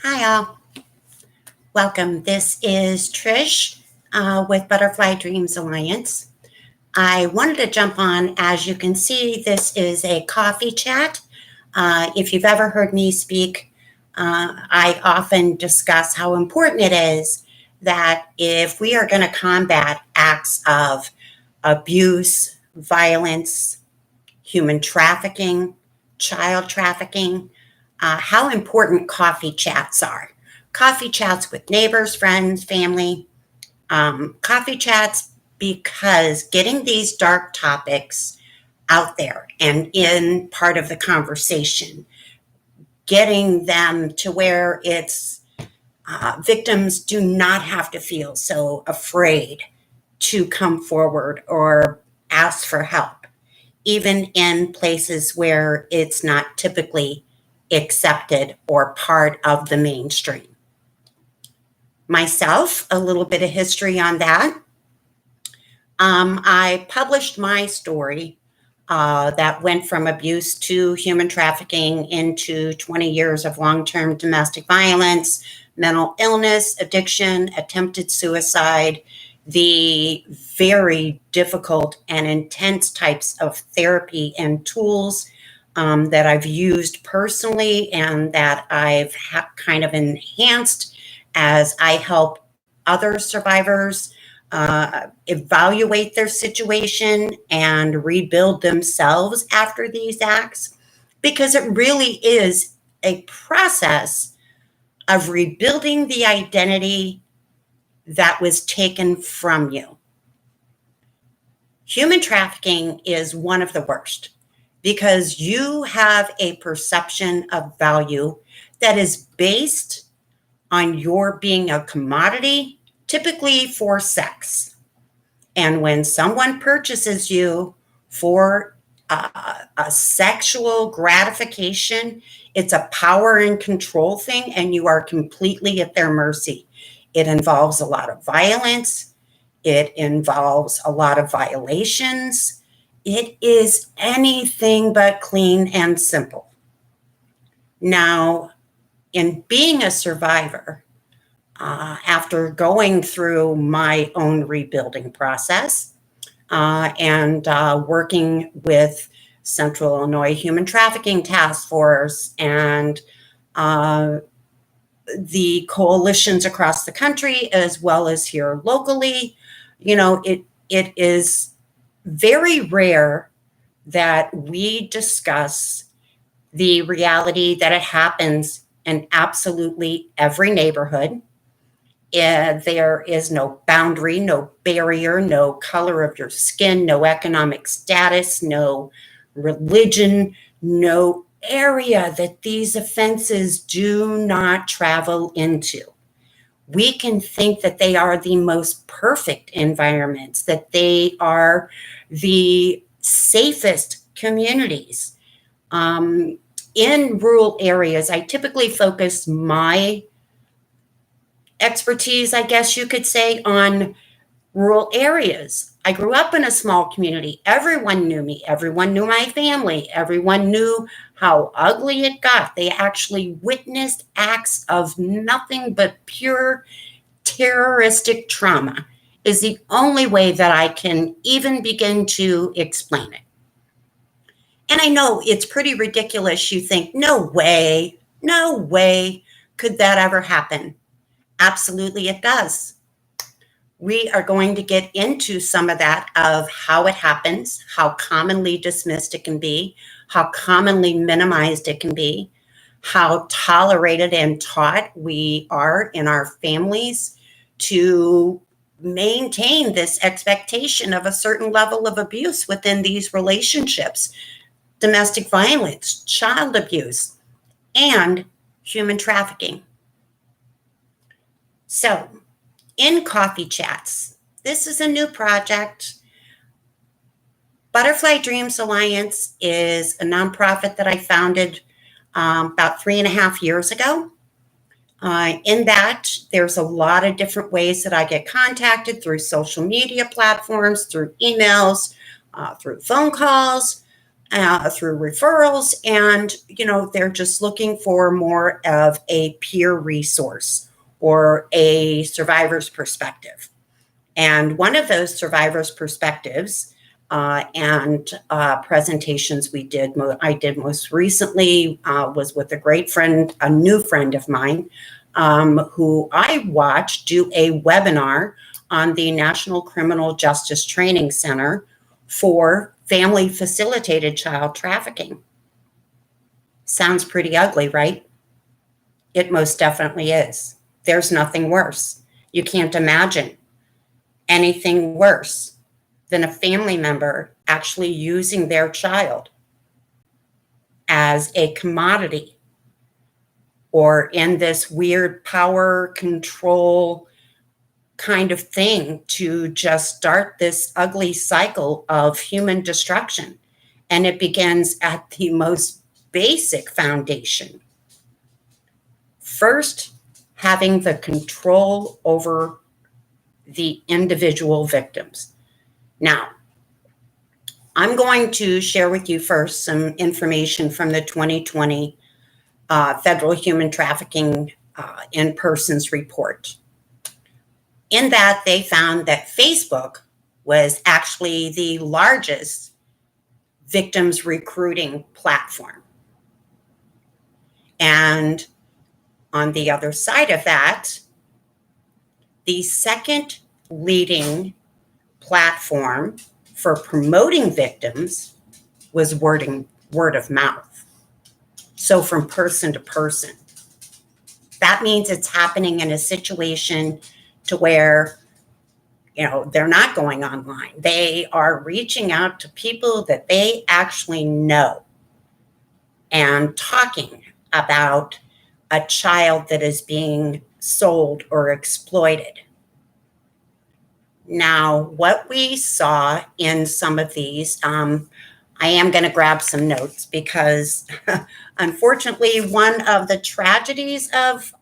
Hi, all. Welcome. This is Trish with Butterfly Dreams Alliance. I wanted to jump on. As you can see, this is a coffee chat. If you've ever heard me speak, I often discuss how important it is that if we are going to combat acts of abuse, violence, human trafficking, child trafficking, how important coffee chats are. Coffee chats with neighbors, friends, family, coffee chats because getting these dark topics out there and in part of the conversation, getting them to where it's victims do not have to feel so afraid to come forward or ask for help, even in places where it's not typically accepted or part of the mainstream. Myself, a little bit of history on that. I published my story that went from abuse to human trafficking into 20 years of long-term domestic violence, mental illness, addiction, attempted suicide, the very difficult and intense types of therapy and tools that I've used personally and that I've kind of enhanced as I help other survivors evaluate their situation and rebuild themselves after these acts, because it really is a process of rebuilding the identity that was taken from you. Human trafficking is one of the worst because you have a perception of value that is based on your being a commodity, typically for sex. And when someone purchases you for a sexual gratification, it's a power and control thing, and you are completely at their mercy. It involves a lot of violence. It involves a lot of violations. It is anything but clean and simple. Now, in being a survivor, after going through my own rebuilding process and working with Central Illinois Human Trafficking Task Force and the coalitions across the country, as well as here locally, it is very rare that we discuss the reality that it happens in absolutely every neighborhood. There is no boundary, no barrier, no color of your skin, no economic status, no religion, no area that these offenses do not travel into. We can think that they are the most perfect environments, that they are the safest communities. In rural areas, I typically focus my expertise, I guess you could say, on rural areas. I grew up in a small community. Everyone knew me. Everyone knew my family. Everyone knew how ugly it got. They actually witnessed acts of nothing but pure terroristic trauma, is the only way that I can even begin to explain it. And I know it's pretty ridiculous. You think, no way could that ever happen. Absolutely, it does. We are going to get into some of that, of how it happens, how commonly dismissed it can be, how commonly minimized it can be, how tolerated and taught we are in our families to maintain this expectation of a certain level of abuse within these relationships, domestic violence, child abuse, and human trafficking. So, in coffee chats, this is a new project. Butterfly Dreams Alliance is a nonprofit that I founded about 3.5 years ago. In that, there's a lot of different ways that I get contacted through social media platforms, through emails, through phone calls. through referrals, and they're just looking for more of a peer resource or a survivor's perspective. And one of those survivors' perspectives and presentations I did most recently was with a great friend, a new friend of mine, who I watched do a webinar on the National Criminal Justice Training Center for family facilitated child trafficking. Sounds pretty ugly, right? It most definitely is. There's nothing worse. You can't imagine anything worse than a family member actually using their child as a commodity or in this weird power control kind of thing to just start this ugly cycle of human destruction. And it begins at the most basic foundation. First, having the control over the individual victims. Now, I'm going to share with you first some information from the 2020 Federal Human Trafficking in Persons report. In that, they found that Facebook was actually the largest victims recruiting platform. And on the other side of that, the second leading platform for promoting victims was word of mouth. So from person to person. That means it's happening in a situation to where, they're not going online. They are reaching out to people that they actually know and talking about a child that is being sold or exploited. Now, what we saw in some of these, I am going to grab some notes because unfortunately, one of the tragedies of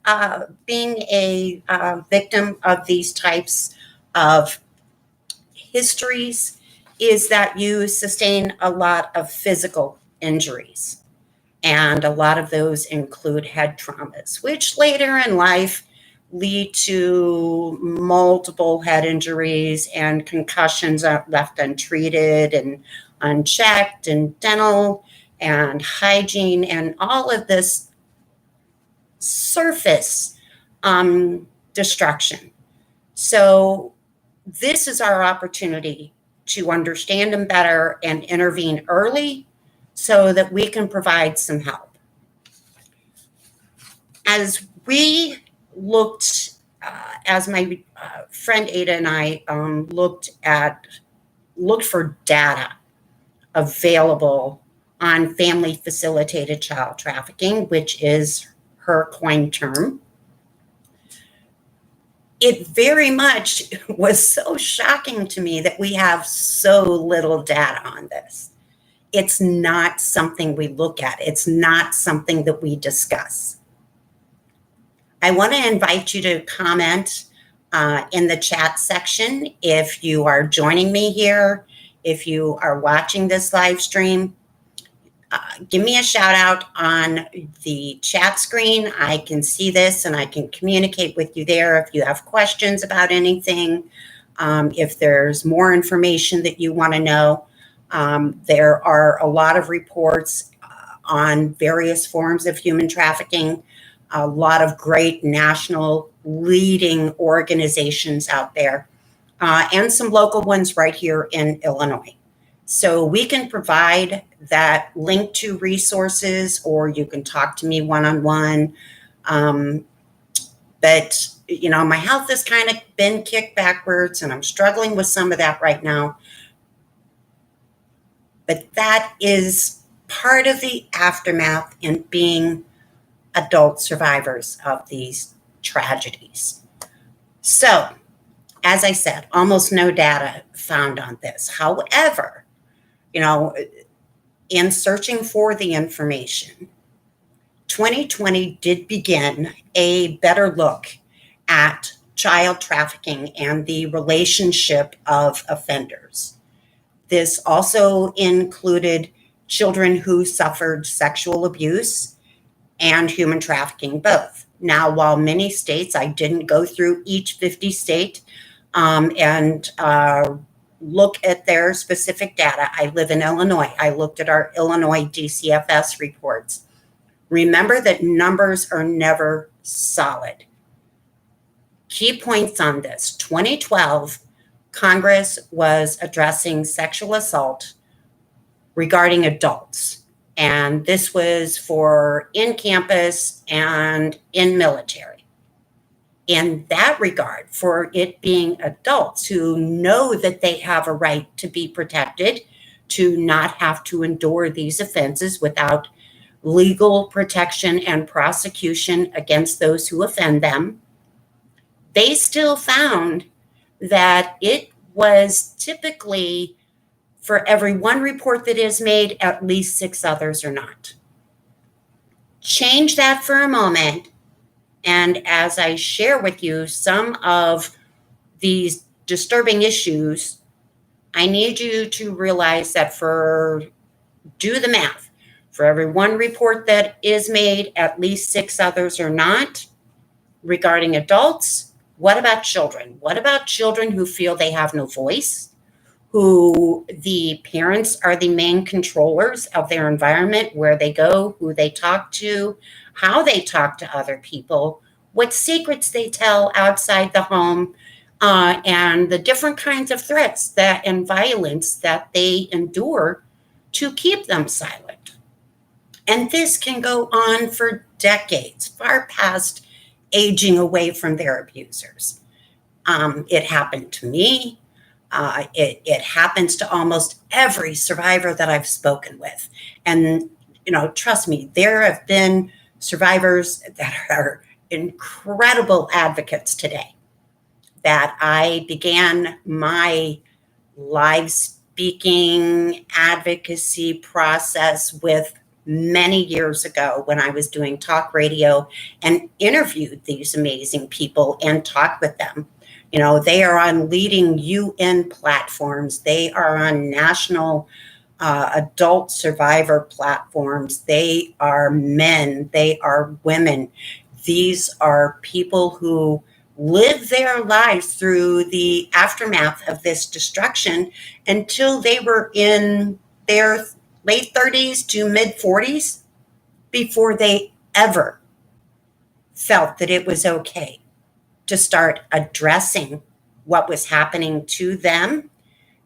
being a victim of these types of histories is that you sustain a lot of physical injuries. And a lot of those include head traumas, which later in life lead to multiple head injuries and concussions left untreated and unchecked, and dental and hygiene and all of this surface destruction. So this is our opportunity to understand them better and intervene early so that we can provide some help. As we looked, as my friend Ada and I looked for data available on family facilitated child trafficking, which is her coined term, it very much was so shocking to me that we have so little data on this. It's not something we look at. It's not something that we discuss. I want to invite you to comment in the chat section if you are joining me here, if you are watching this live stream. Give me a shout out on the chat screen. I can see this and I can communicate with you there if you have questions about anything. If there's more information that you want to know, there are a lot of reports on various forms of human trafficking, a lot of great national leading organizations out there, and some local ones right here in Illinois. So we can provide that link to resources, or you can talk to me one-on-one. But, my health has kind of been kicked backwards, and I'm struggling with some of that right now. But that is part of the aftermath in being adult survivors of these tragedies. So, as I said, almost no data found on this. However, in searching for the information, 2020 did begin a better look at child trafficking and the relationship of offenders. This also included children who suffered sexual abuse and human trafficking both. Now, while many states, I didn't go through each 50 state and look at their specific data. I live in Illinois. I looked at our Illinois DCFS reports. Remember that numbers are never solid. Key points on this: 2012, Congress was addressing sexual assault regarding adults. And this was for in campus and in military. In that regard, for it being adults who know that they have a right to be protected, to not have to endure these offenses without legal protection and prosecution against those who offend them, they still found that it was typically, for every one report that is made, at least 6 others are not. Change that for a moment, and as I share with you some of these disturbing issues, I need you to realize that do the math. For every one report that is made, at least 6 others are not. Regarding adults, what about children? What about children who feel they have no voice, who the parents are the main controllers of their environment, where they go, who they talk to, how they talk to other people, what secrets they tell outside the home, and the different kinds of threats and violence that they endure to keep them silent. And this can go on for decades, far past aging away from their abusers. It happened to me. It happens to almost every survivor that I've spoken with. And, trust me, there have been survivors that are incredible advocates today, that I began my live speaking advocacy process with many years ago when I was doing talk radio and interviewed these amazing people and talked with them. They are on leading UN platforms. They are on national adult survivor platforms. They are men. They are women. These are people who live their lives through the aftermath of this destruction until they were in their late 30s to mid 40s before they ever felt that it was okay to start addressing what was happening to them,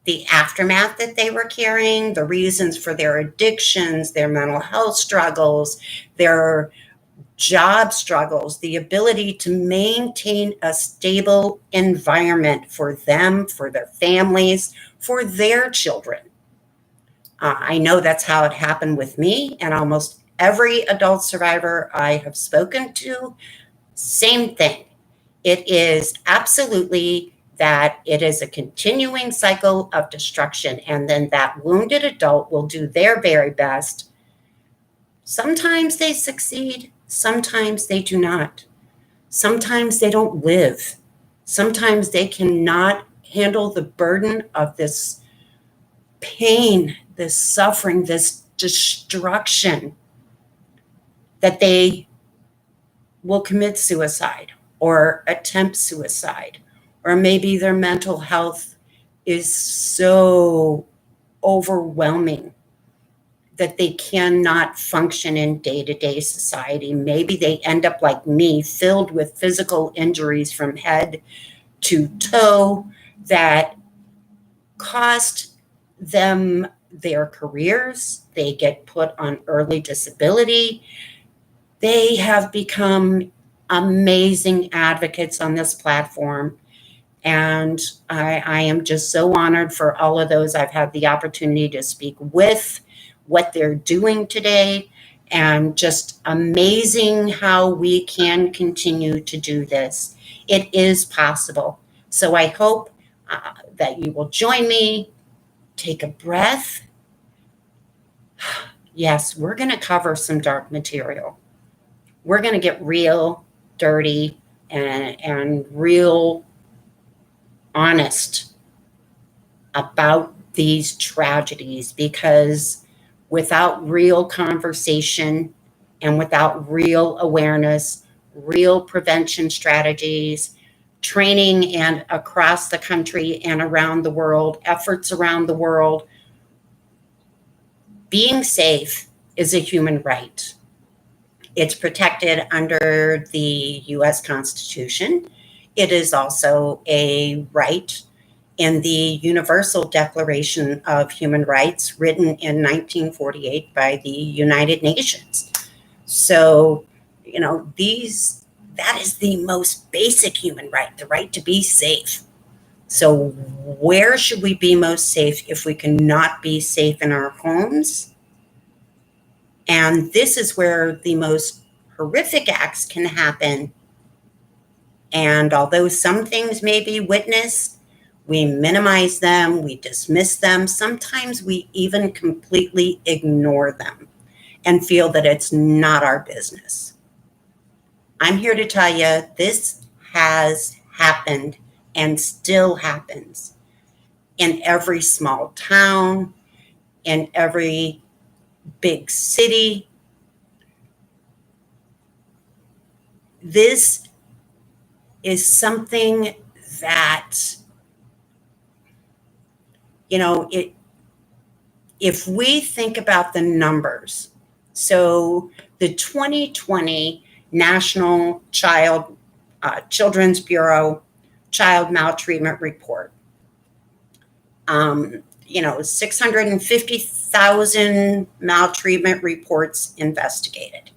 the aftermath that they were carrying, the reasons for their addictions, their mental health struggles, their job struggles, the ability to maintain a stable environment for them, for their families, for their children. I know that's how it happened with me and almost every adult survivor I have spoken to. Same thing. It is absolutely that it is a continuing cycle of destruction, and then that wounded adult will do their very best. Sometimes they succeed, sometimes they do not. Sometimes they don't live. Sometimes they cannot handle the burden of this pain, this suffering, this destruction, that they will commit suicide or attempt suicide, or maybe their mental health is so overwhelming that they cannot function in day-to-day society. Maybe they end up like me, filled with physical injuries from head to toe that cost them their careers. They get put on early disability. They have become amazing advocates on this platform. And I am just so honored for all of those I've had the opportunity to speak with, what they're doing today, and just amazing how we can continue to do this. It is possible. So I hope that you will join me, take a breath. Yes, we're going to cover some dark material. We're going to get real dirty and real honest about these tragedies, because without real conversation and without real awareness, real prevention strategies, training and across the country and around the world, efforts around the world, being safe is a human right. It's protected under the US Constitution. It is also a right in the Universal Declaration of Human Rights, written in 1948 by the United Nations. So, that is the most basic human right, the right to be safe. So, where should we be most safe if we cannot be safe in our homes? And this is where the most horrific acts can happen. And although some things may be witnessed, we minimize them, we dismiss them. Sometimes we even completely ignore them and feel that it's not our business. I'm here to tell you this has happened and still happens in every small town, in every big city. This is something that, if we think about the numbers, so the 2020 National Children's Bureau Child Maltreatment Report, 650,000 maltreatment reports investigated.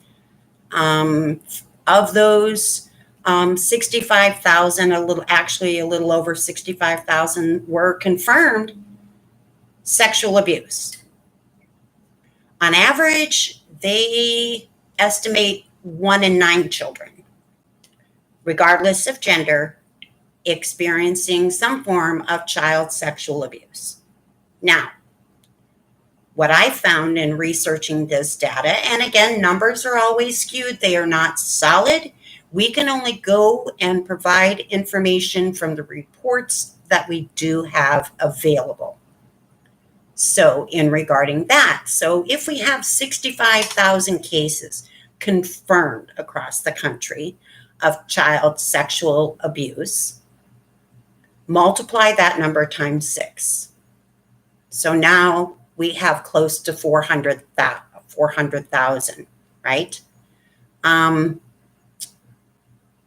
Of those, 65,000, a little over 65,000 were confirmed sexual abuse. On average, they estimate 1 in 9 children, regardless of gender, experiencing some form of child sexual abuse. Now, what I found in researching this data, and again, numbers are always skewed, they are not solid. We can only go and provide information from the reports that we do have available. So in regarding that, so if we have 65,000 cases confirmed across the country of child sexual abuse, multiply that number times 6. So now we have close to 400,000, right?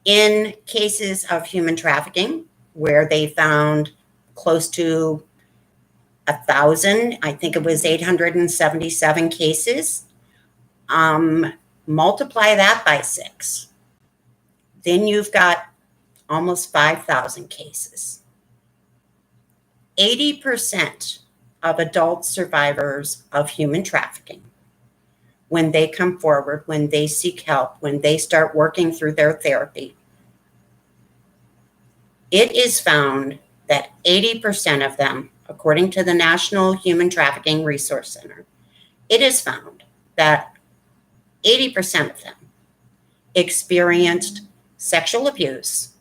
In cases of human trafficking, where they found close to 1,000, I think it was 877 cases, multiply that by 6. Then you've got almost 5,000 cases. 80% of adult survivors of human trafficking, when they come forward, when they seek help, when they start working through their therapy, it is found that 80% of them, according to the National Human Trafficking Resource Center, it is found that 80% of them experienced sexual abuse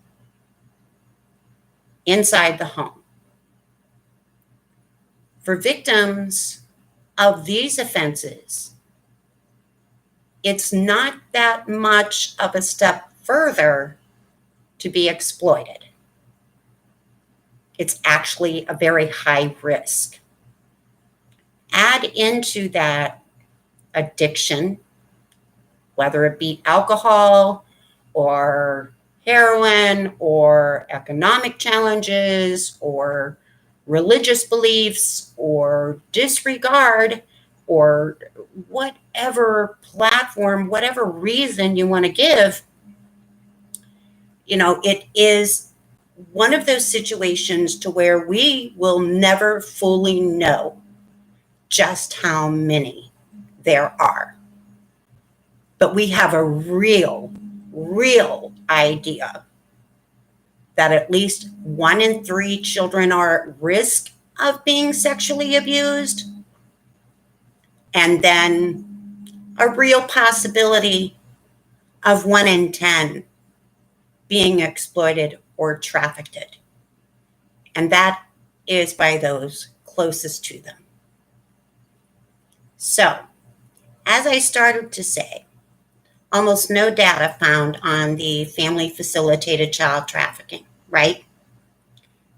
inside the home. For victims of these offenses, it's not that much of a step further to be exploited. It's actually a very high risk. Add into that addiction, whether it be alcohol or heroin or economic challenges or religious beliefs or disregard or whatever platform, whatever reason you want to give, it is one of those situations to where we will never fully know just how many there are. But we have a real idea that at least 1 in 3 children are at risk of being sexually abused, and then a real possibility of 1 in 10 being exploited or trafficked. And that is by those closest to them. So, as I started to say, almost no data found on the family facilitated child trafficking, right?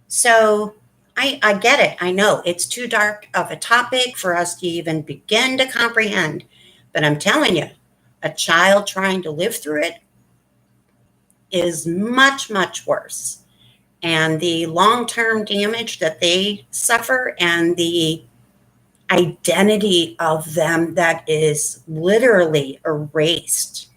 So I get it. I know it's too dark of a topic for us to even begin to comprehend. But I'm telling you, a child trying to live through it is much, much worse. And the long term damage that they suffer and the identity of them that is literally erased.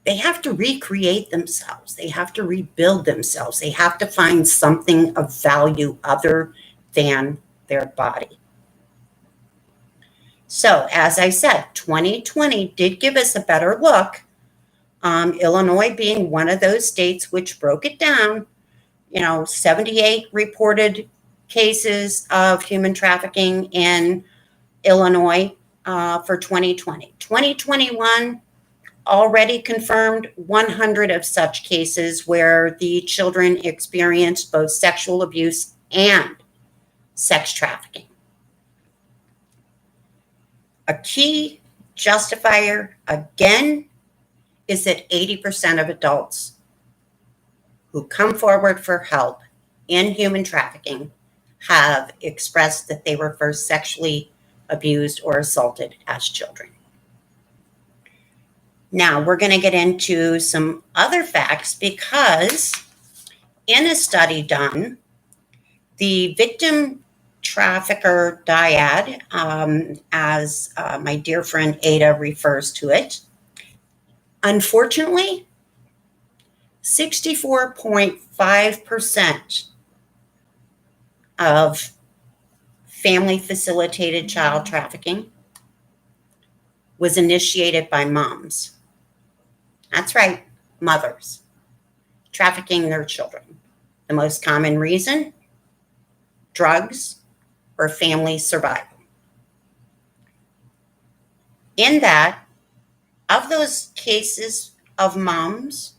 They have to recreate themselves. They have to rebuild themselves. They have to find something of value other than their body. So, as I said, 2020 did give us a better look. Illinois being one of those states which broke it down, 78 reported cases of human trafficking in Illinois for 2020. 2021 already confirmed 100 of such cases where the children experienced both sexual abuse and sex trafficking. A key justifier, again, is that 80% of adults who come forward for help in human trafficking have expressed that they were first sexually abused or assaulted as children. Now, we're going to get into some other facts because in a study done, the victim trafficker dyad, as my dear friend Ada refers to it, unfortunately, 64.5% of family facilitated child trafficking was initiated by moms. That's right, mothers trafficking their children. The most common reason, drugs or family survival. In that, of those cases of moms,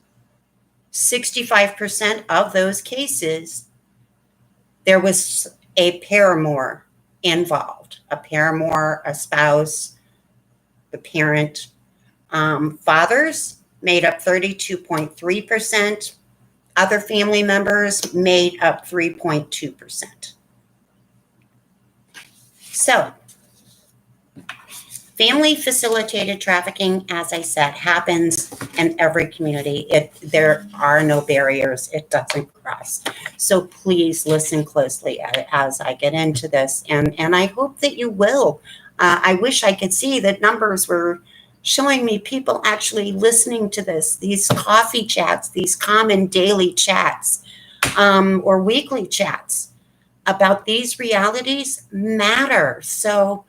65% of those cases, there was a paramour involved, a paramour, a spouse, the parent. Fathers made up 32.3%. Other family members made up 3.2%. So, family facilitated trafficking, as I said, happens in every community. There are no barriers. It doesn't cross. So please listen closely as I get into this. And I hope that you will. I wish I could see that numbers were showing me people actually listening to this, these coffee chats, these common daily chats, or weekly chats about these realities matter. So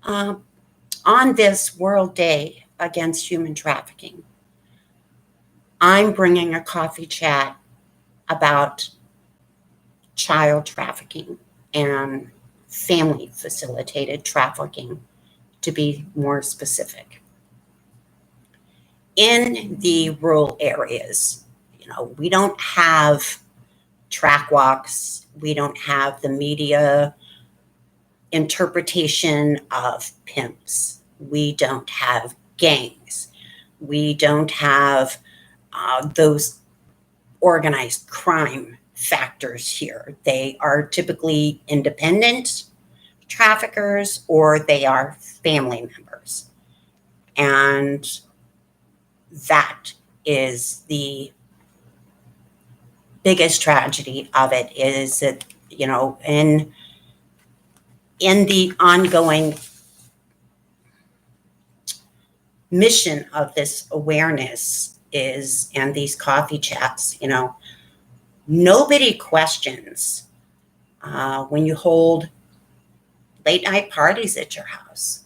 on this World Day Against Human Trafficking, I'm bringing a coffee chat about child trafficking and family facilitated trafficking, to be more specific. In the rural areas, we don't have track walks, we don't have the media interpretation of pimps, we don't have gangs, we don't have those organized crime factors here. They are typically independent traffickers or they are family members. And that is the biggest tragedy of it, is that, in the ongoing mission of this awareness is, and these coffee chats, nobody questions when you hold late night parties at your house.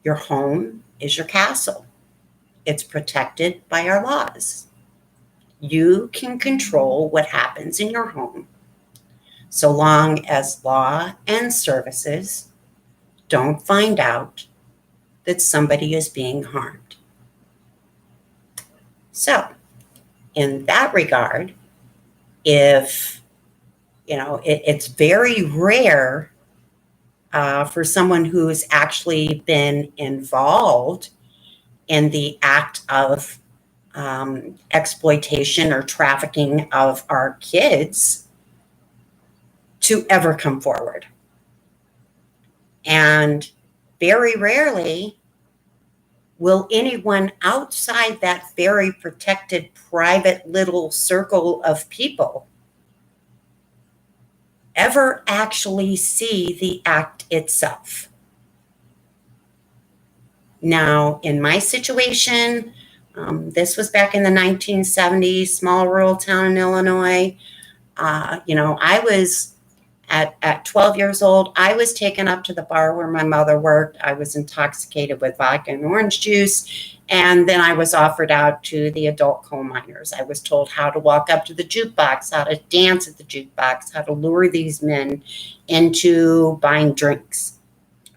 Your home is your castle. It's protected by our laws. You can control what happens in your home so long as law and services don't find out that somebody is being harmed. So, in that regard, if, it's very rare for someone who's actually been involved in the act of exploitation or trafficking of our kids to ever come forward. And very rarely will anyone outside that very protected, private little circle of people ever actually see the act itself. Now, in my situation, this was back in the 1970s, small rural town in Illinois. I was at 12 years old, I was taken up to the bar where my mother worked. I was intoxicated with vodka and orange juice. And then I was offered out to the adult coal miners. I was told how to walk up to the jukebox, how to dance at the jukebox, how to lure these men into buying drinks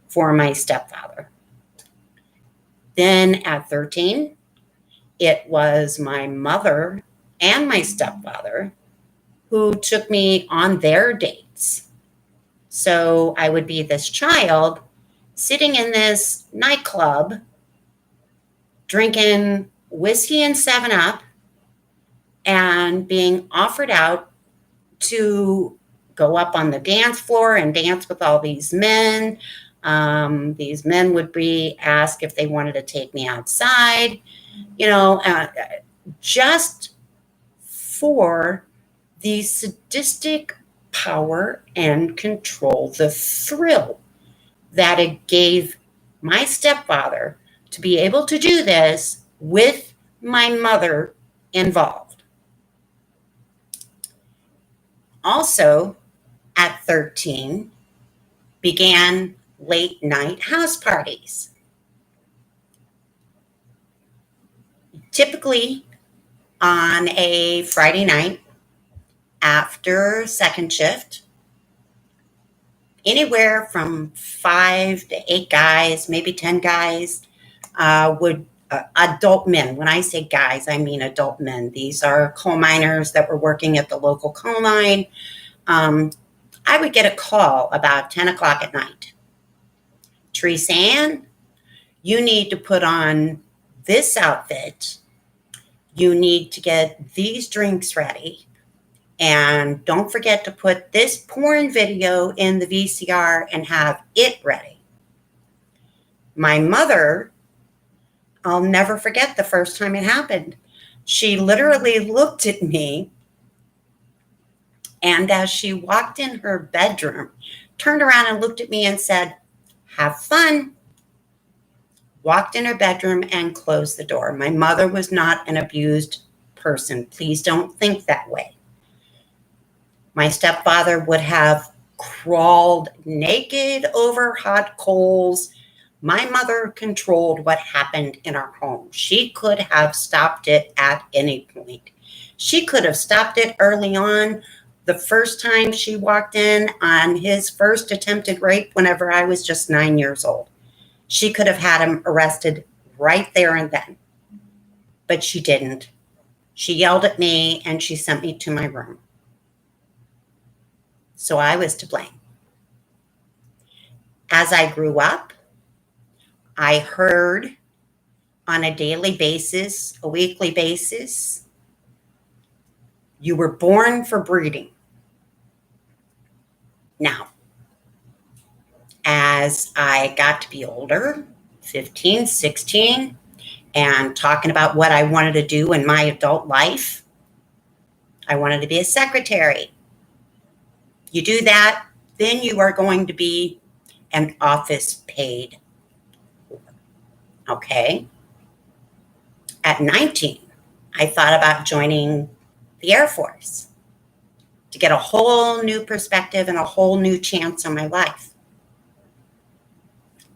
for my stepfather. Then at 13, it was my mother and my stepfather who took me on their dates. So I would be this child sitting in this nightclub, drinking whiskey and 7-Up, and being offered out to go up on the dance floor and dance with all these men. These men would be asked if they wanted to take me outside, just for the sadistic power and control, the thrill that it gave my stepfather to be able to do this with my mother involved. Also, at 13, began late night house parties. Typically on a Friday night after second shift, anywhere from 5 to 8 guys, maybe 10 guys, adult men. When I say guys, I mean adult men. These are coal miners that were working at the local coal mine. I would get a call about 10 o'clock at night. Teresa Ann, you need to put on this outfit. You need to get these drinks ready. And don't forget to put this porn video in the VCR and have it ready. My mother, I'll never forget the first time it happened. She literally looked at me, and as she walked in her bedroom, turned around and looked at me and said, "Have fun." Walked in her bedroom and closed the door. My mother was not an abused person. Please don't think that way. My stepfather would have crawled naked over hot coals. My mother controlled what happened in our home. She could have stopped it at any point. She could have stopped it early on. The first time she walked in on his first attempted rape, whenever I was just 9 years old, she could have had him arrested right there and then. But she didn't. She yelled at me and she sent me to my room. So I was to blame. As I grew up, I heard on a daily basis, a weekly basis, you were born for breeding. Now, as I got to be older, 15, 16, and talking about what I wanted to do in my adult life, I wanted to be a secretary. You do that, then you are going to be an office paid. Okay. At 19, I thought about joining the Air Force to get a whole new perspective and a whole new chance on my life.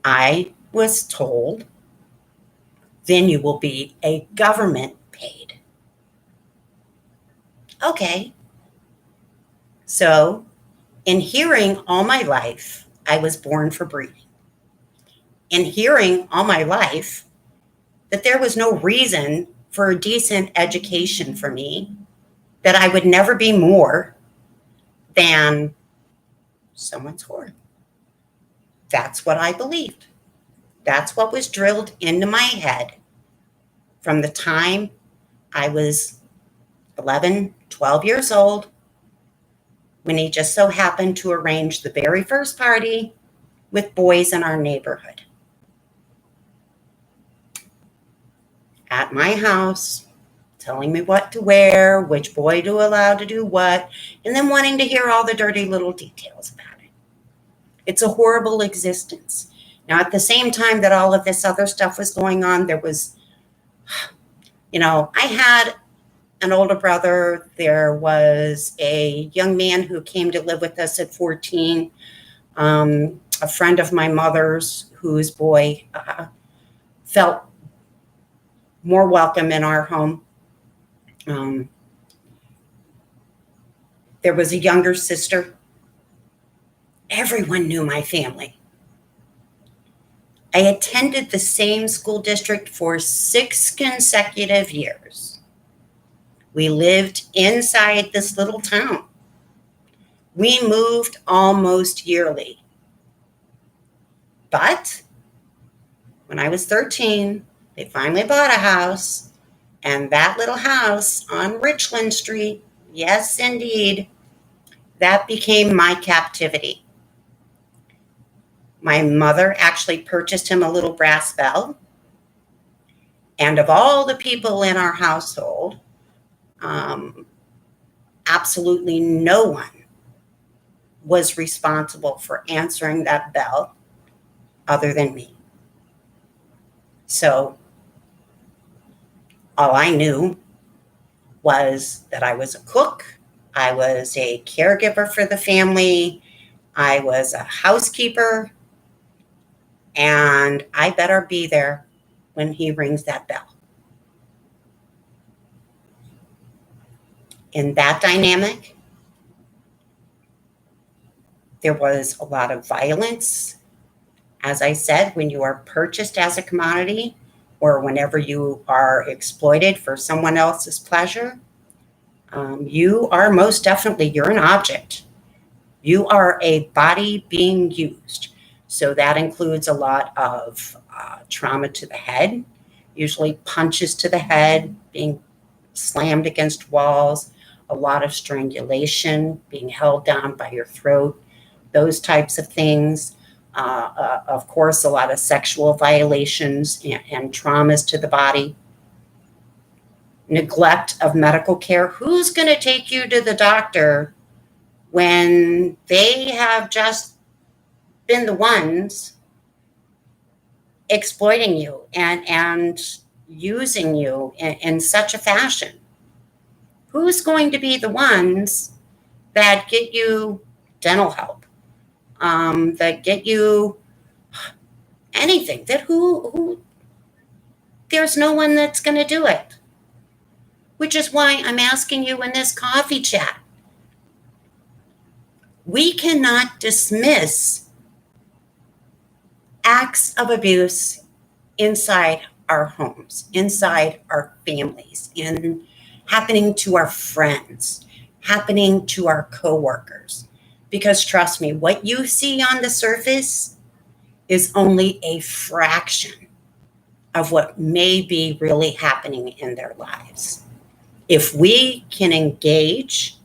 I was told, then you will be a government paid. Okay. So, in hearing all my life, I was born for breeding. In hearing all my life that there was no reason for a decent education for me, that I would never be more than someone's whore. That's what I believed. That's what was drilled into my head from the time I was 11, 12 years old, when he just so happened to arrange the very first party with boys in our neighborhood. At my house, telling me what to wear, which boy to allow to do what, and then wanting to hear all the dirty little details about it. It's a horrible existence. Now, at the same time that all of this other stuff was going on, there was, I had an older brother. There was a young man who came to live with us at 14, a friend of my mother's whose boy felt more welcome in our home. There was a younger sister. Everyone knew my family. I attended the same school district for 6 consecutive years. We lived inside this little town. We moved almost yearly. But when I was 13, they finally bought a house, and that little house on Richland Street, yes, indeed, that became my captivity. My mother actually purchased him a little brass bell. And of all the people in our household, absolutely no one was responsible for answering that bell other than me. So all I knew was that I was a cook, I was a caregiver for the family, I was a housekeeper, and I better be there when he rings that bell. In that dynamic, there was a lot of violence. As I said, when you are purchased as a commodity, or whenever you are exploited for someone else's pleasure, you are most definitely, you're an object. You are a body being used. So that includes a lot of trauma to the head, usually punches to the head, being slammed against walls, a lot of strangulation, being held down by your throat, those types of things. Of course, a lot of sexual violations and traumas to the body. Neglect of medical care. Who's going to take you to the doctor when they have just been the ones exploiting you and using you in such a fashion? Who's going to be the ones that get you dental help, that get you anything? That who there's no one that's going to do it. Which is why I'm asking you in this coffee chat. We cannot dismiss acts of abuse inside our homes, inside our families, happening to our friends, happening to our coworkers. Because trust me, what you see on the surface is only a fraction of what may be really happening in their lives. If we can engage,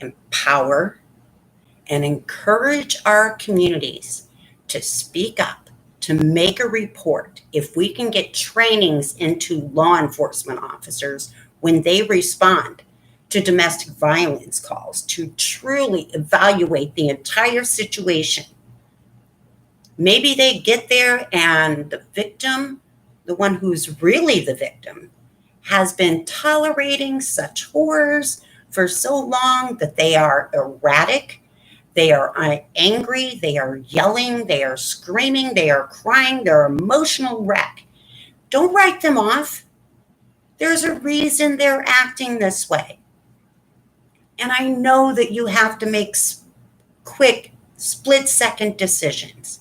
empower, and encourage our communities to speak up, to make a report, if we can get trainings into law enforcement officers when they respond to domestic violence calls, to truly evaluate the entire situation. Maybe they get there and the victim, the one who's really the victim, has been tolerating such horrors for so long that they are erratic, they are angry, they are yelling, they are screaming, they are crying, they're emotional wreck. Don't write them off. There's a reason they're acting this way. And I know that you have to make quick, split-second decisions,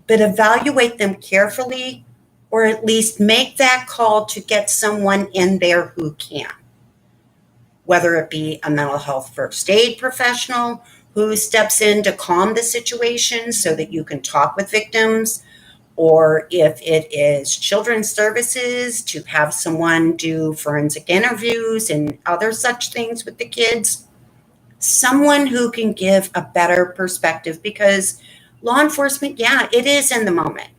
but evaluate them carefully, or at least make that call to get someone in there who can. Whether it be a mental health first aid professional who steps in to calm the situation so that you can talk with victims, or if it is children's services to have someone do forensic interviews and other such things with the kids. Someone who can give a better perspective, because law enforcement, yeah, it is in the moment,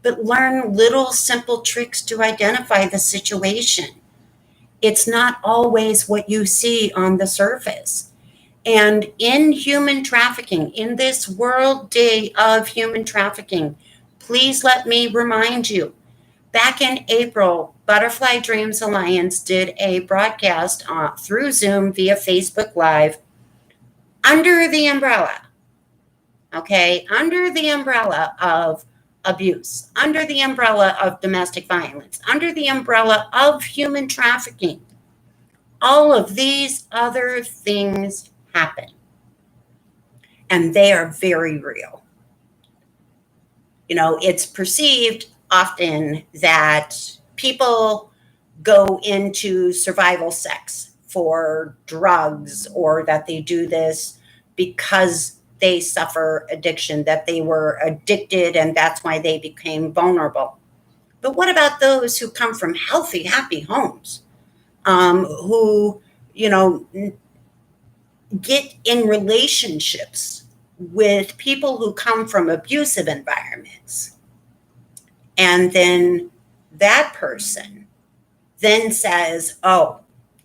but learn little simple tricks to identify the situation. It's not always what you see on the surface. And in human trafficking, in this World Day of Human Trafficking, please let me remind you, back in April, Butterfly Dreams Alliance did a broadcast through Zoom via Facebook Live under the umbrella, okay, under the umbrella of abuse, under the umbrella of domestic violence, under the umbrella of human trafficking. All of these other things happen, and they are very real. You know, it's perceived often that people go into survival sex for drugs, or that they do this because they suffer addiction, that they were addicted and that's why they became vulnerable. But what about those who come from healthy, happy homes, who, you know, get in relationships with people who come from abusive environments? And then that person then says, oh,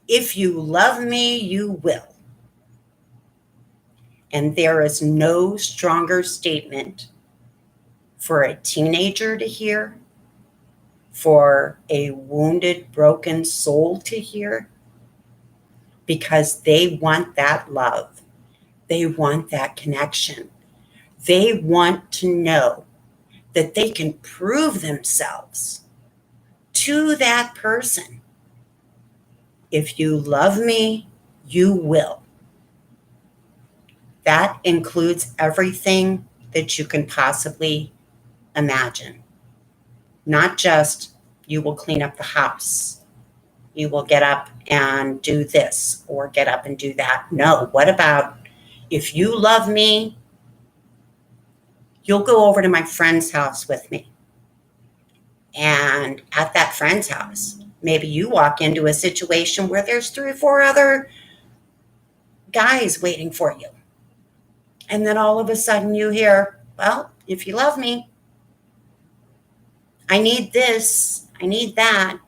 if you love me, you will. And there is no stronger statement for a teenager to hear, for a wounded, broken soul to hear, because they want that love. They want that connection. They want to know that they can prove themselves to that person. If you love me, you will. That includes everything that you can possibly imagine. Not just you will clean up the house, you will get up and do this or get up and do that. No, what about, if you love me, you'll go over to my friend's house with me. And at that friend's house, maybe you walk into a situation where there's 3 or 4 other guys waiting for you. And then all of a sudden you hear, well, if you love me, I need this, I need that,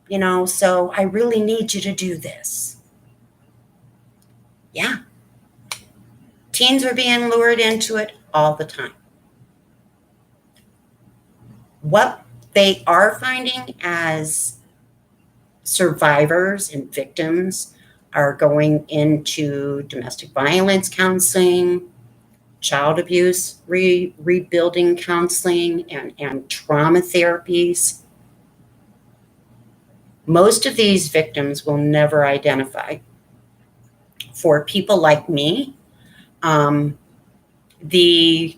you know, so I really need you to do this. Yeah. Teens are being lured into it all the time. What they are finding as survivors and victims are going into domestic violence counseling, child abuse rebuilding counseling, and trauma therapies. Most of these victims will never identify. For people like me, the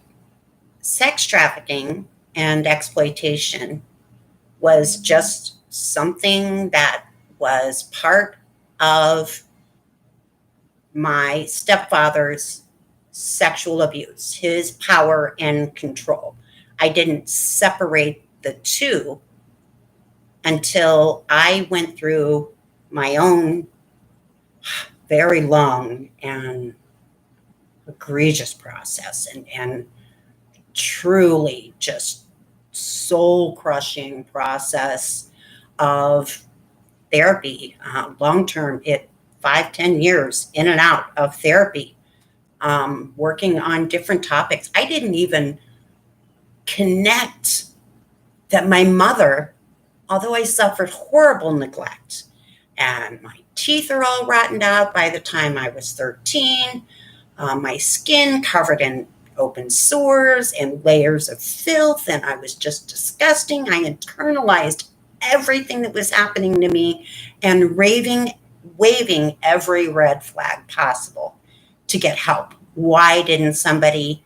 sex trafficking and exploitation was just something that was part of my stepfather's sexual abuse, his power and control. I didn't separate the two until I went through my own very long and egregious process, and truly just soul-crushing process of therapy, long-term, 5-10 years in and out of therapy, working on different topics. I didn't even connect that my mother, although I suffered horrible neglect and my teeth are all rotten out by the time I was 13, my skin covered in open sores and layers of filth, and I was just disgusting. I internalized everything that was happening to me and waving every red flag possible to get help. Why didn't somebody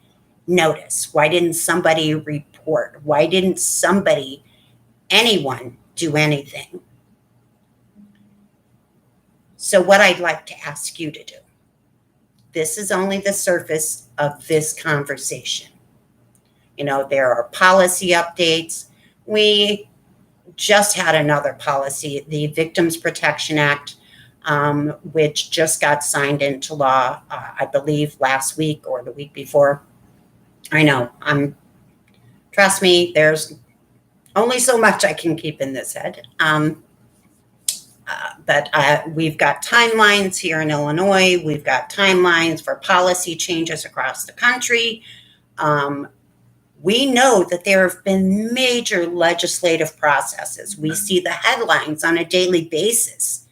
notice? Why didn't somebody report? Why didn't anyone do anything? So what I'd like to ask you to do this is only the surface of this conversation. There are policy updates. We just had another policy, the Victims Protection Act, which just got signed into law, I believe last week or the week before. I know, trust me, there's only so much I can keep in this head. But we've got timelines here in Illinois. We've got timelines for policy changes across the country. We know that there have been major legislative processes. We see the headlines on a daily basis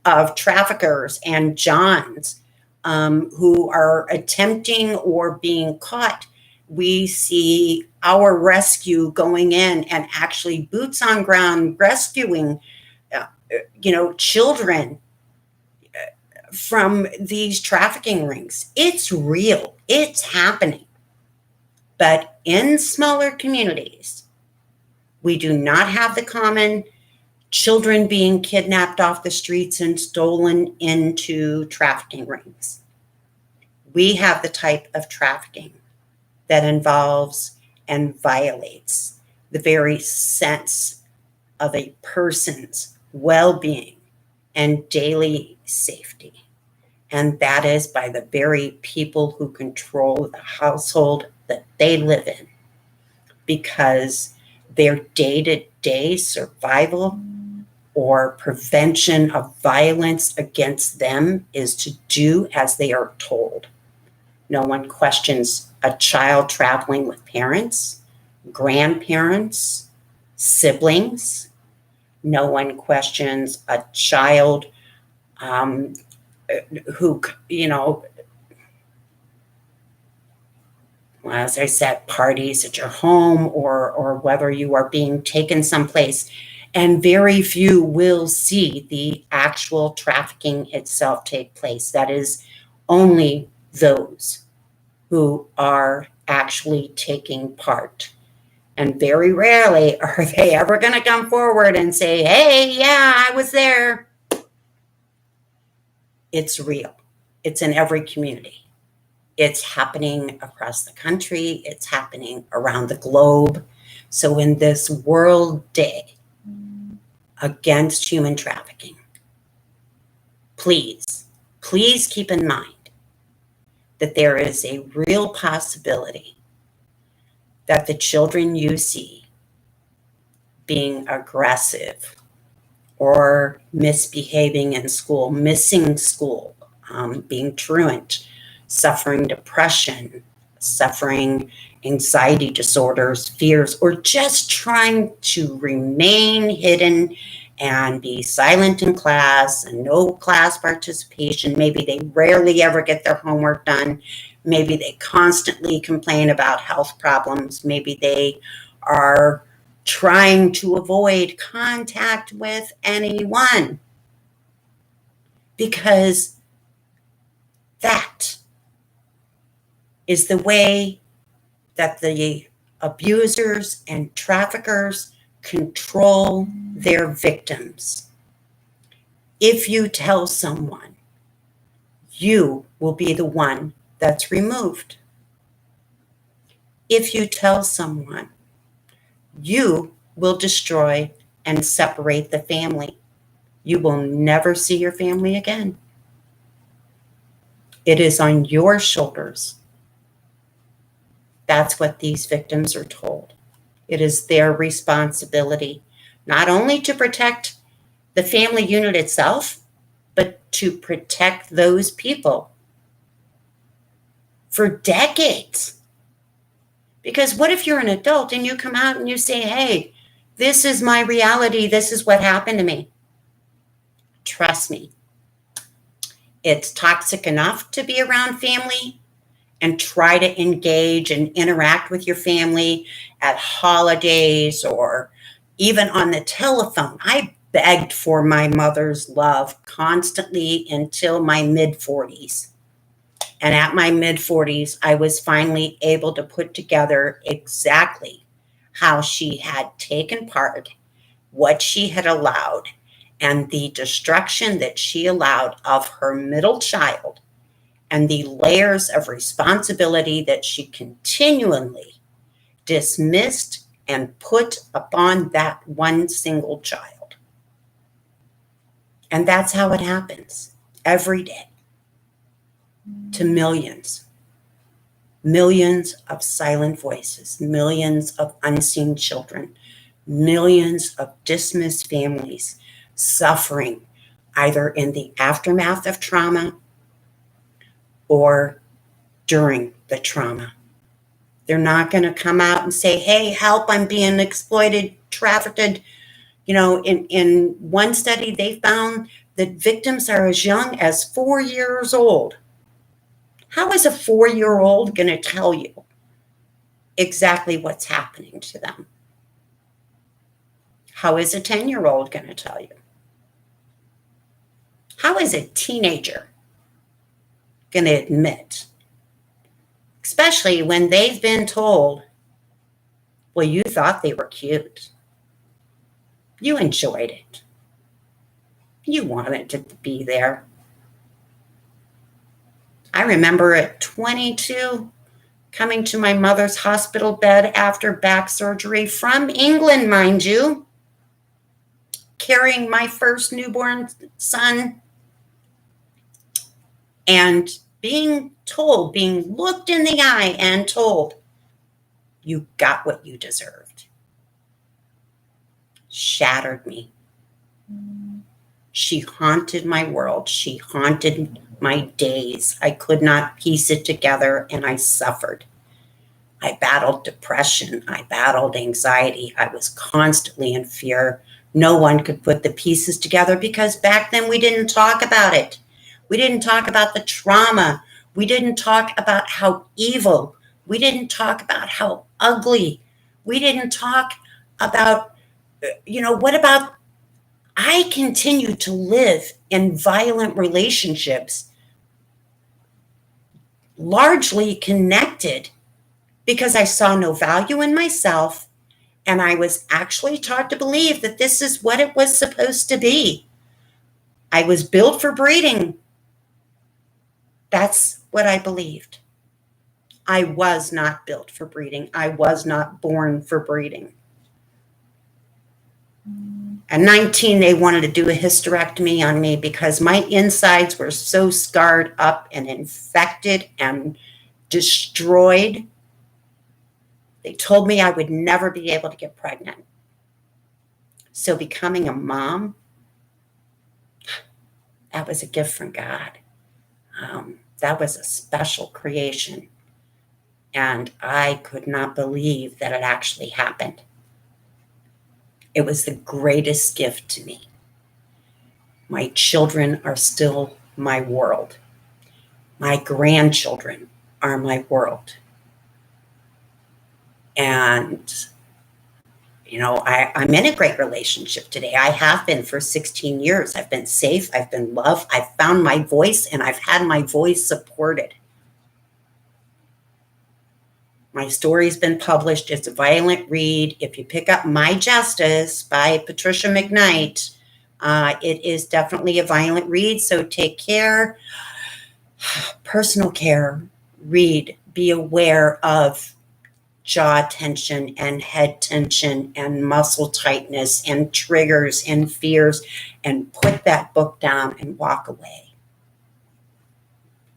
of traffickers and Johns who are attempting or being caught. We see our rescue going in and actually boots on ground rescuing children from these trafficking rings. It's real. It's happening. But in smaller communities, we do not have the common children being kidnapped off the streets and stolen into trafficking rings. We have the type of trafficking that involves and violates the very sense of a person's well-being and daily safety. And that is by the very people who control the household that they live in, because their day-to-day survival or prevention of violence against them is to do as they are told. No one questions a child traveling with parents, grandparents, siblings. No one questions a child who, as I said, parties at your home or whether you are being taken someplace. And very few will see the actual trafficking itself take place. That is only those who are actually taking part. And very rarely are they ever going to come forward and say, hey, yeah, I was there. It's real. It's in every community. It's happening across the country. It's happening around the globe. So in this World Day against human trafficking, please keep in mind that there is a real possibility that the children you see being aggressive or misbehaving in school, missing school, being truant, suffering depression, suffering anxiety disorders, fears, or just trying to remain hidden and be silent in class and no class participation. Maybe they rarely ever get their homework done. Maybe they constantly complain about health problems. Maybe they are trying to avoid contact with anyone, because that is the way that the abusers and traffickers control their victims. If you tell someone, you will be the one that's removed. If you tell someone, you will destroy and separate the family. You will never see your family again. It is on your shoulders. That's what these victims are told. It is their responsibility, not only to protect the family unit itself, but to protect those people for decades. Because what if you're an adult and you come out and you say, hey, this is my reality, this is what happened to me? Trust me, it's toxic enough to be around family and try to engage and interact with your family at holidays or even on the telephone. I begged for my mother's love constantly until my mid-40s. And at my mid-40s, I was finally able to put together exactly how she had taken part, what she had allowed, and the destruction that she allowed of her middle child and the layers of responsibility that she continually dismissed and put upon that one single child. And that's how it happens every day to millions. Millions of silent voices, millions of unseen children, millions of dismissed families suffering either in the aftermath of trauma or during the trauma. They're not going to come out and say, hey, help, I'm being exploited, trafficked. In one study, they found that victims are as young as 4 years old. How is a 4-year-old going to tell you exactly what's happening to them? How is a 10-year-old going to tell you? How is a teenager going to admit? Especially when they've been told, well, you thought they were cute. You enjoyed it. You wanted to be there. I remember at 22 coming to my mother's hospital bed after back surgery from England, mind you, carrying my first newborn son, and being looked in the eye and told, you got what you deserved. Shattered me. She haunted my world. She haunted my days. I could not piece it together, and I suffered. I battled depression. I battled anxiety. I was constantly in fear. No one could put the pieces together because back then we didn't talk about it. We didn't talk about the trauma. We didn't talk about how evil. We didn't talk about how ugly. We didn't talk about, what about, I continue to live in violent relationships, largely connected because I saw no value in myself, and I was actually taught to believe that this is what it was supposed to be. I was built for breeding. That's what I believed. I was not built for breeding. I was not born for breeding. At 19, they wanted to do a hysterectomy on me because my insides were so scarred up and infected and destroyed. They told me I would never be able to get pregnant. So becoming a mom, that was a gift from God. That was a special creation. And I could not believe that it actually happened. It was the greatest gift to me. My children are still my world. My grandchildren are my world. And, I'm in a great relationship today. I have been for 16 years. I've been safe. I've been loved. I've found my voice, and I've had my voice supported. My story's been published. It's a violent read. If you pick up My Justice by Patricia McKnight, it is definitely a violent read, so take care. Personal care, read, be aware of jaw tension and head tension and muscle tightness and triggers and fears, and put that book down and walk away.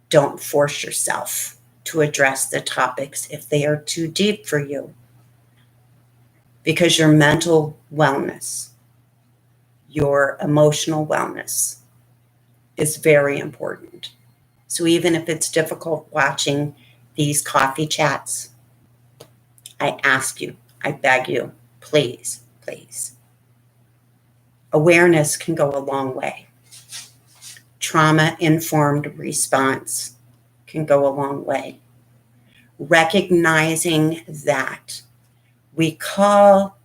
Don't force yourself to address the topics if they are too deep for you, because your mental wellness, your emotional wellness is very important. So even if it's difficult watching these coffee chats, I ask you, I beg you, please, please. Awareness can go a long way. Trauma-informed response can go a long way. Recognizing that we call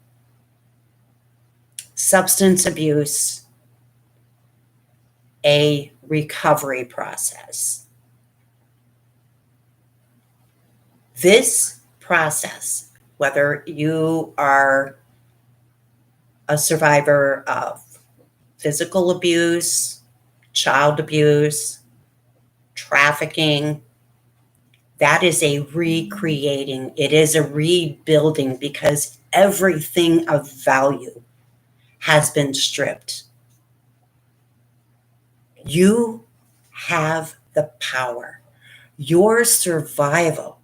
substance abuse a recovery process. This process, whether you are a survivor of physical abuse, child abuse, trafficking, that is a recreating. It is a rebuilding because everything of value has been stripped. You have the power. Your survival.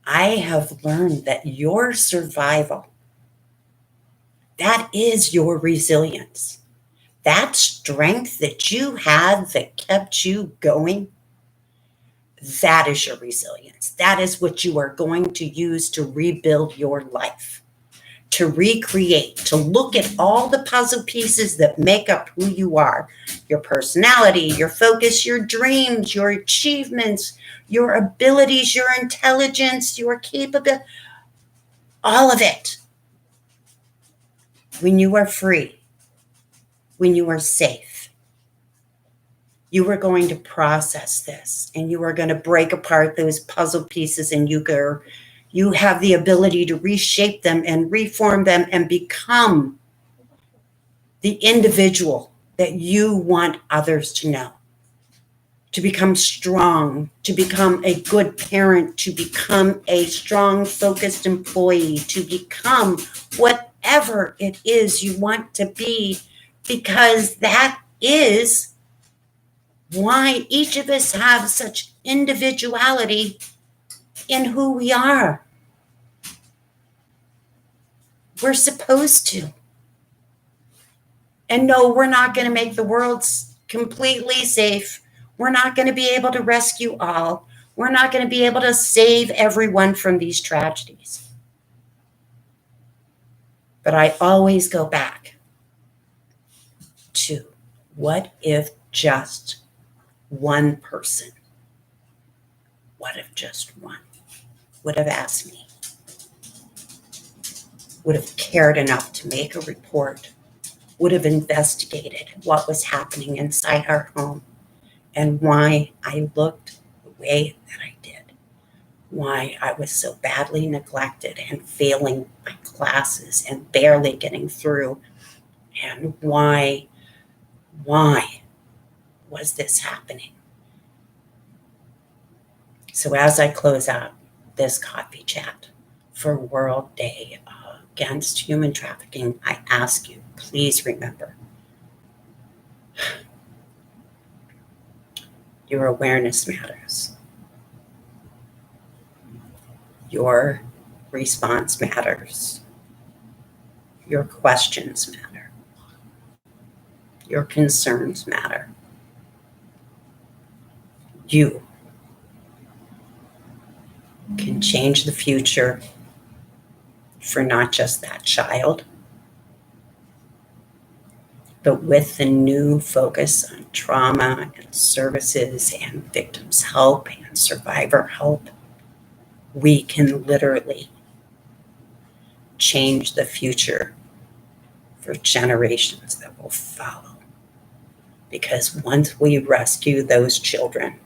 I have learned that your survival, that is your resilience. That strength that you had that kept you going, that is your resilience. That is what you are going to use to rebuild your life, to recreate, to look at all the puzzle pieces that make up who you are, your personality, your focus, your dreams, your achievements, your abilities, your intelligence, your capability, all of it. When you are free, when you are safe, you are going to process this and you are going to break apart those puzzle pieces, and you have the ability to reshape them and reform them and become the individual that you want others to know, to become strong, to become a good parent, to become a strong, focused employee, to become whatever it is you want to be, because that is why each of us have such individuality in who we are. We're supposed to. And no, we're not going to make the world completely safe. We're not going to be able to rescue all. We're not going to be able to save everyone from these tragedies. But I always go back to, what if just one person, what if just one, would have asked me, would have cared enough to make a report, would have investigated what was happening inside our home and why I looked the way that I did, why I was so badly neglected and failing my classes and barely getting through, and why was this happening? So as I close out this coffee chat for World Day Against Human Trafficking, I ask you, please remember, your awareness matters. Your response matters. Your questions matter. Your concerns matter. You can change the future for not just that child, but with the new focus on trauma and services and victims help and survivor help, we can literally change the future for generations that will follow. Because once we rescue those children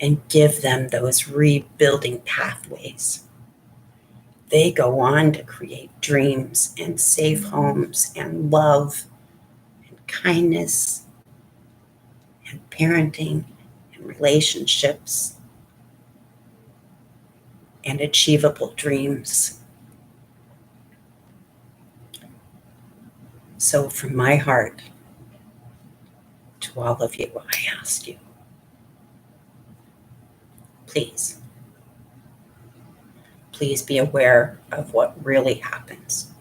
and give them those rebuilding pathways, they go on to create dreams and safe homes and love and kindness and parenting and relationships and achievable dreams. So from my heart to all of you, I ask you, please be aware of what really happens.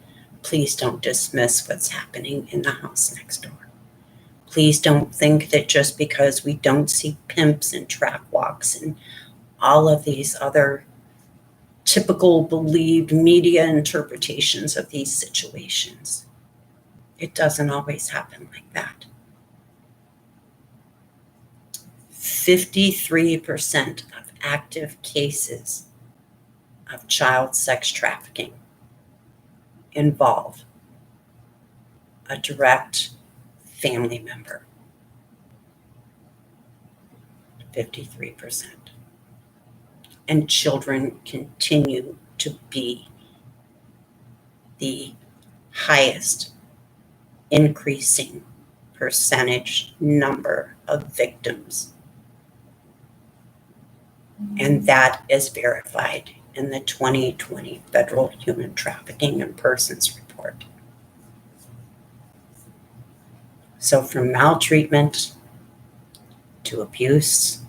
Please don't dismiss what's happening in the house next door. Please don't think that just because we don't see pimps and track walks and all of these other typical believed media interpretations of these situations, it doesn't always happen like that. 53% of active cases of child sex trafficking involve a direct family member. 53%. And children continue to be the highest increasing percentage number of victims. And that is verified in the 2020 Federal Human Trafficking in Persons Report. So from maltreatment to abuse,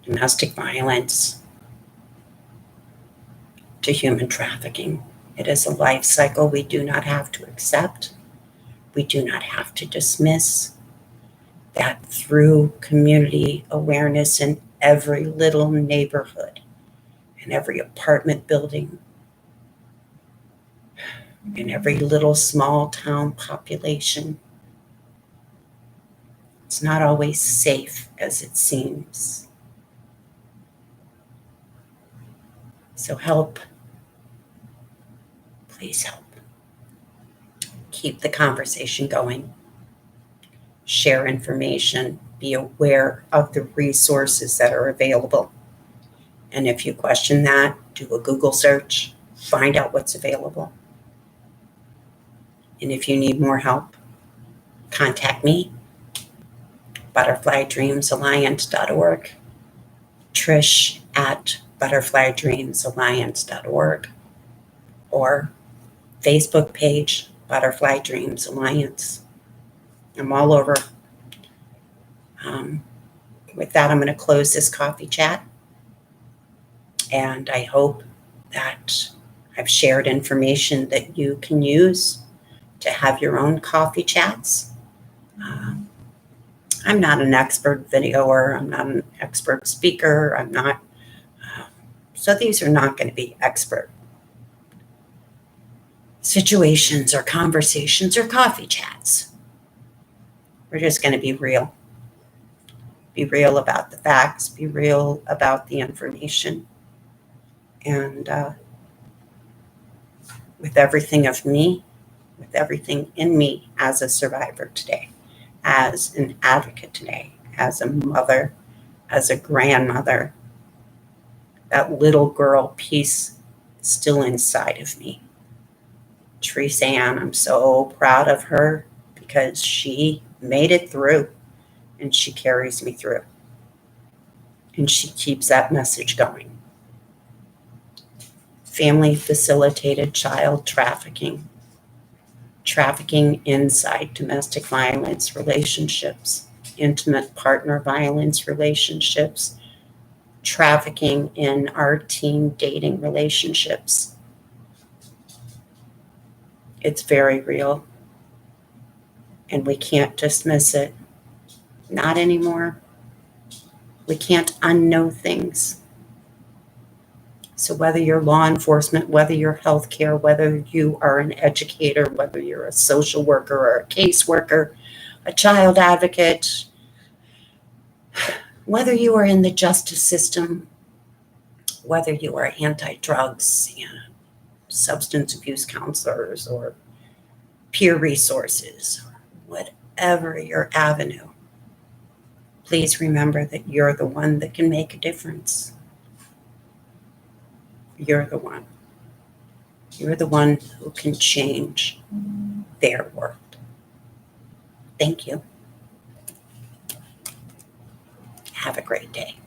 domestic violence, to human trafficking, it is a life cycle we do not have to accept. We do not have to dismiss. That through community awareness in every little neighborhood, in every apartment building, in every little small town population, it's not always safe as it seems. So help. Please help. Keep the conversation going. Share information. Be aware of the resources that are available. And if you question that, do a Google search. Find out what's available. And if you need more help, contact me. butterflydreamsalliance.org. Trish at butterflydreamsalliance.org. Or Facebook page, Butterfly Dreams Alliance. I'm all over. With that, I'm going to close this coffee chat. And I hope that I've shared information that you can use to have your own coffee chats. I'm not an expert videoer. I'm not an expert speaker. I'm not. So these are not going to be expert situations or conversations or coffee chats. We're just going to be real. Be real about the facts. Be real about the information. And with everything of me, with everything in me as a survivor today, as an advocate today, as a mother, as a grandmother, that little girl piece still inside of me. Teresa Ann, I'm so proud of her because she made it through and she carries me through. And she keeps that message going. Family facilitated child trafficking, trafficking inside domestic violence relationships, intimate partner violence relationships, trafficking in our teen dating relationships. It's very real. And we can't dismiss it. Not anymore. We can't unknow things. So whether you're law enforcement, whether you're healthcare, whether you are an educator, whether you're a social worker or a caseworker, a child advocate, whether you are in the justice system, whether you are anti-drugs, substance abuse counselors, or peer resources, whatever your avenue, please remember that you're the one that can make a difference. You're the one. You're the one who can change their world. Thank you. Have a great day.